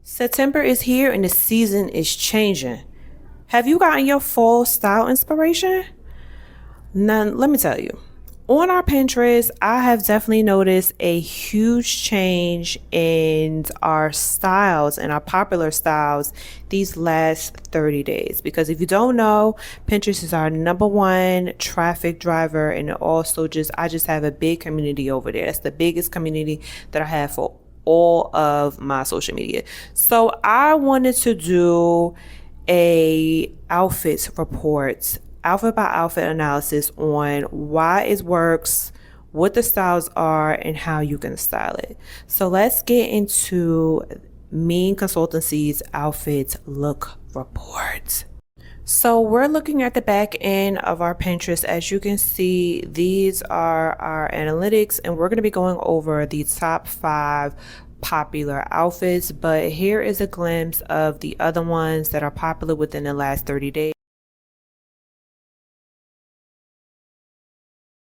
September is here and the season is changing. Have you gotten your fall style inspiration? Now, let me tell you, on our Pinterest, I have definitely noticed a huge change in our styles and our popular styles these last 30 days. Because if you don't know, Pinterest is our #1 traffic driver, and also I just have a big community over there. That's the biggest community that I have for all of my social media. So I wanted to do a outfits report, outfit by outfit analysis on why it works, what the styles are, and how you can style it. So let's get into MIIEN Consultancy's outfit look report. So we're looking at the back end of our Pinterest. As you can see, these are our analytics, and we're going to be going over the top 5 popular outfits, but here is a glimpse of the other ones that are popular within the last 30 days.